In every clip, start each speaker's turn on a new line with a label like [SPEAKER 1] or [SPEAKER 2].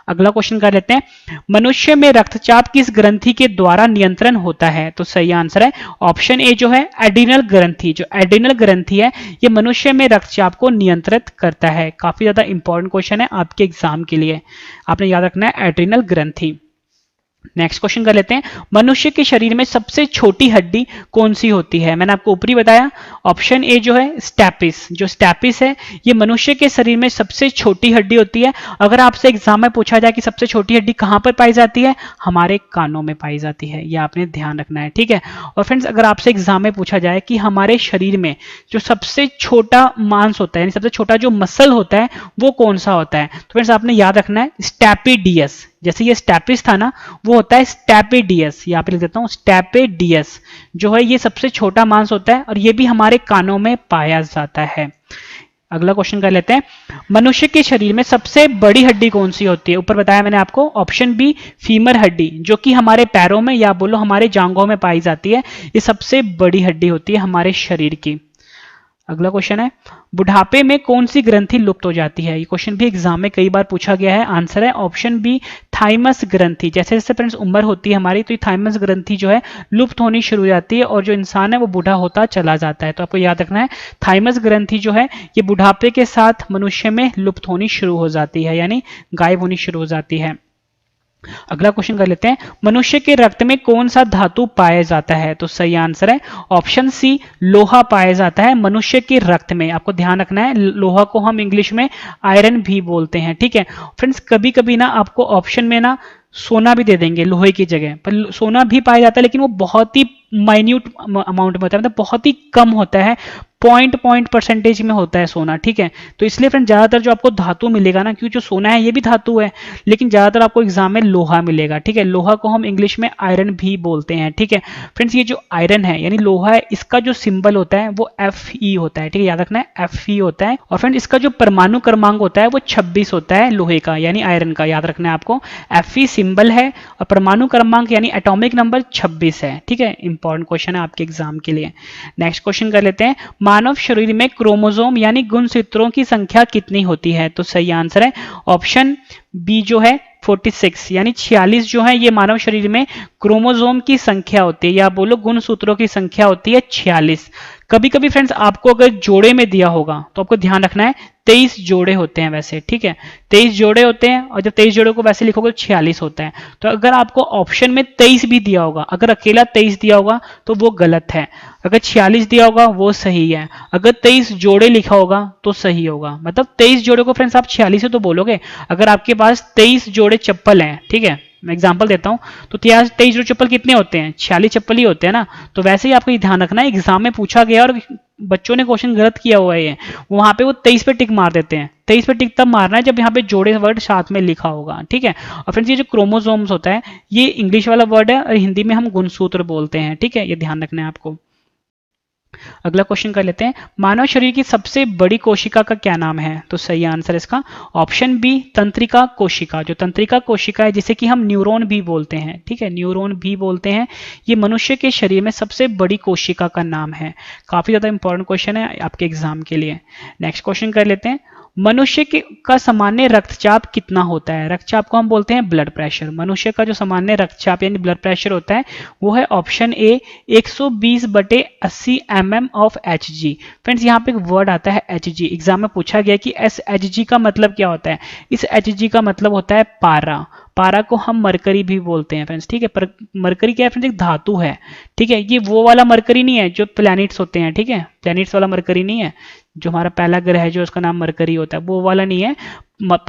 [SPEAKER 1] अगला क्वेश्चन कर लेते हैं, मनुष्य में रक्तचाप किस ग्रंथि के द्वारा नियंत्रण होता है? तो सही आंसर है ऑप्शन ए जो है एड्रिनल ग्रंथि। जो एड्रिनल ग्रंथि है ये मनुष्य में रक्तचाप को नियंत्रित करता है। काफी ज्यादा इंपॉर्टेंट क्वेश्चन है आपके एग्जाम के लिए, आपने याद रखना है एड्रिनल ग्रंथि। नेक्स्ट क्वेश्चन कर लेते हैं, मनुष्य के शरीर में सबसे छोटी हड्डी कौन सी होती है? मैंने आपको ऊपरी बताया ऑप्शन ए जो है स्टैपिस। जो स्टैपिस है ये मनुष्य के शरीर में सबसे छोटी हड्डी होती है। अगर आपसे एग्जाम में पूछा जाए कि सबसे छोटी हड्डी कहां पर पाई जाती है, हमारे कानों में पाई जाती है, यह आपने ध्यान रखना है, ठीक है। और फ्रेंड्स अगर आपसे एग्जाम में पूछा जाए कि हमारे शरीर में जो सबसे छोटा मांस होता है यानी सबसे छोटा जो मसल होता है वो कौन सा होता है, तो फ्रेंड्स आपने याद रखना है स्टैपिडियस। जैसे ये स्टैपिस था ना, वो होता है स्टैपिडियस। यहाँ पे लिख देता हूं स्टैपिडियस जो है ये सबसे छोटा मांस होता है और ये भी हमारे कानों में पाया जाता है। अगला क्वेश्चन कर लेते हैं, मनुष्य के शरीर में सबसे बड़ी हड्डी कौन सी होती है? ऊपर बताया मैंने आपको ऑप्शन बी फीमर हड्डी, जो कि हमारे पैरों में या बोलो हमारे जांघों में पाई जाती है। ये सबसे बड़ी हड्डी होती है हमारे शरीर की। अगला क्वेश्चन है, बुढ़ापे में कौन सी ग्रंथि लुप्त हो जाती है? ये क्वेश्चन भी एग्जाम में कई बार पूछा गया है। आंसर है ऑप्शन बी थाइमस ग्रंथि। जैसे जैसे फ्रेंड्स उम्र होती है हमारी तो ये थाइमस ग्रंथि जो है लुप्त होनी शुरू हो जाती है और जो इंसान है वो बूढ़ा होता चला जाता है। तो आपको याद रखना है थाइमस ग्रंथि जो है ये बुढ़ापे के साथ मनुष्य में लुप्त होनी शुरू हो जाती है यानी गायब होनी शुरू हो जाती है। अगला क्वेश्चन कर लेते हैं, मनुष्य के रक्त में कौन सा धातु पाया जाता है? तो सही आंसर है ऑप्शन सी लोहा पाया जाता है मनुष्य के रक्त में। आपको ध्यान रखना है लोहा को हम इंग्लिश में आयरन भी बोलते हैं, ठीक है। फ्रेंड्स कभी कभी ना आपको ऑप्शन में ना सोना भी दे देंगे लोहे की जगह पर, सोना भी पाया जाता है लेकिन वो बहुत ही माइन्यूट अमाउंट में होता है, मतलब बहुत ही कम होता है, पॉइंट परसेंटेज में होता है सोना, ठीक है। तो इसलिए फ्रेंड ज्यादातर जो आपको धातु मिलेगा ना, क्योंकि जो सोना है ये भी धातु है लेकिन ज्यादातर आपको एग्जाम में लोहा मिलेगा, ठीक है। लोहा को हम इंग्लिश में आयरन भी बोलते हैं, ठीक है। फ्रेंड्स ये जो आयरन है यानी लोहा है इसका जो सिंबल होता है वो Fe होता है, ठीक है, याद रखना है Fe होता है। और फ्रेंड इसका जो परमाणु क्रमांक होता है वो 26 होता है लोहे का यानी आयरन का, याद रखना है आपको। Fe सिंबल है और परमाणु क्रमांक यानी एटॉमिक नंबर 26 है, ठीक है। इंपॉर्टेंट क्वेश्चन है आपके एग्जाम के लिए। नेक्स्ट क्वेश्चन कर लेते हैं, मानव शरीर में क्रोमोसोम यानी गुणसूत्रों की संख्या कितनी होती है? तो सही आंसर है ऑप्शन बी जो है 46 यानी 46 जो है ये मानव शरीर में क्रोमोसोम की संख्या होती है या बोलो गुणसूत्रों की संख्या होती है 46। कभी कभी फ्रेंड्स आपको अगर जोड़े में दिया होगा तो आपको ध्यान रखना है 23 जोड़े होते हैं वैसे, ठीक है, 23 जोड़े होते हैं और जब 23 जोड़े को वैसे लिखोगे तो 46 होता है। तो अगर आपको ऑप्शन में 23 भी दिया होगा, अगर अकेला 23 दिया होगा तो वो गलत है, अगर 46 दिया होगा वो सही है, अगर 23 जोड़े लिखा होगा तो सही होगा। मतलब 23 जोड़े को फ्रेंड्स आप 46 ही तो बोलोगे। अगर आपके पास 23 जोड़े चप्पल हैं, ठीक है, मैं एग्जांपल देता हूं, तो 23 जोड़े चप्पल कितने होते हैं? 46 चप्पल ही होते हैं ना। तो वैसे ही आपको ये ध्यान रखना है एग्जाम में पूछा गया और बच्चों ने क्वेश्चन गलत किया हुआ है, वहां पे वो 23 पे टिक मार देते हैं। 23 पे टिक तब मारना है जब यहाँ पे जोड़े वर्ड साथ में लिखा होगा, ठीक है। और फ्रेंड्स ये जो क्रोमोसोम्स होता है ये इंग्लिश वाला वर्ड है और हिंदी में हम गुणसूत्र बोलते हैं, ठीक है, ये ध्यान रखना है आपको। अगला क्वेश्चन कर लेते हैं, मानव शरीर की सबसे बड़ी कोशिका का क्या नाम है? तो सही आंसर इसका ऑप्शन बी तंत्रिका कोशिका। जो तंत्रिका कोशिका है जिसे कि हम न्यूरॉन भी बोलते हैं, ठीक है, न्यूरॉन भी बोलते हैं, ये मनुष्य के शरीर में सबसे बड़ी कोशिका का नाम है। काफी ज्यादा इंपॉर्टेंट क्वेश्चन है आपके एग्जाम के लिए। नेक्स्ट क्वेश्चन कर लेते हैं, मनुष्य का सामान्य रक्तचाप कितना होता है? रक्तचाप को हम बोलते हैं ब्लड प्रेशर। मनुष्य का जो सामान्य रक्तचाप यानी ब्लड प्रेशर होता है वो है option A 120/80 mm of Hg। Friends यहाँ पे एक वर्ड आता है Hg, एग्जाम में पूछा गया कि इस Hg का मतलब क्या होता है? इस Hg का मतलब होता है पारा। पारा को हम मरकरी भी बोलते हैं फ्रेंड्स, ठीक है। पर मरकरी क्या है फ्रेंड्स? एक धातु है, ठीक है, ये वो वाला मरकरी नहीं है जो प्लैनेट्स होते हैं, ठीक है, प्लैनेट्स वाला मरकरी नहीं है, जो हमारा पहला ग्रह है जो उसका नाम मरकरी होता है वो वाला नहीं है।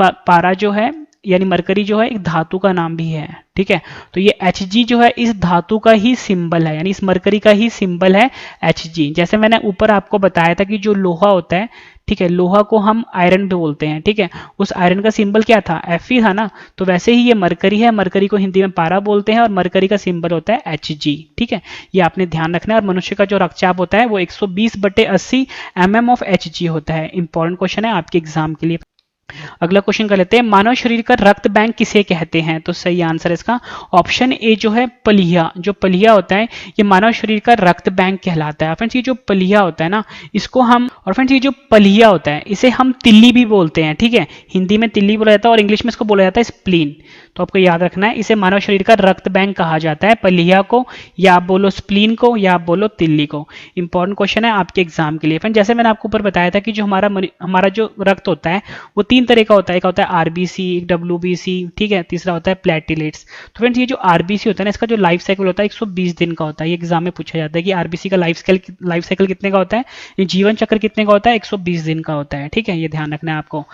[SPEAKER 1] पारा जो है यानी मरकरी जो है एक धातु का नाम भी है, ठीक है। तो ये Hg जो है इस धातु का ही सिंबल है यानी इस मरकरी का ही सिंबल है Hg। जैसे मैंने ऊपर आपको बताया था कि जो लोहा होता है, ठीक है, लोहा को हम आयरन भी बोलते हैं, ठीक है, उस आयरन का सिंबल क्या था? Fe था ना। तो वैसे ही ये मरकरी है, मरकरी को हिंदी में पारा बोलते हैं और मरकरी का सिंबल होता है Hg, ठीक है, ये आपने ध्यान रखना है। और मनुष्य का जो रक्तचाप होता है वो 120/80 mm ऑफ Hg होता है। इंपॉर्टेंट क्वेश्चन है आपके एग्जाम के लिए। अगला क्वेश्चन कर लेते हैं, मानव शरीर का रक्त बैंक किसे कहते हैं? तो सही आंसर है इसका ऑप्शन ए जो है पलिया। जो पलिया होता है ये मानव शरीर का रक्त बैंक कहलाता है। फ्रेंड्स ये जो पलिया होता है ना इसको हम, और फ्रेंड्स ये जो पलिया होता है इसे हम तिल्ली भी बोलते हैं, ठीक है, हिंदी में तिल्ली बोला जाता है और इंग्लिश में इसको बोला जाता है स्प्लीन। तो आपको याद रखना है, इसे मानव शरीर का रक्त बैंक कहा जाता है, पलिया को, या आप बोलो स्प्लीन को, या आप बोलो तिल्ली को। इंपॉर्टेंट क्वेश्चन है आपके एग्जाम के लिए। फ्रेंड जैसे मैंने आपको ऊपर बताया था कि जो हमारा जो रक्त होता है वो 3 तरह का होता है। एक होता है आरबीसी, एक डब्ल्यूबीसी, ठीक है, तीसरा होता है प्लेटिलेट्स। तो फ्रेंड्स ये जो आरबीसी होता है ना इसका जो लाइफ साइकिल होता है 120 दिन का होता है। ये एग्जाम में पूछा जाता है कि आरबीसी का लाइफ साइकिल कितने का होता है, ये जीवन चक्र कितने का होता है, 120 दिन का होता है, ठीक है, ये ध्यान रखना है आपको।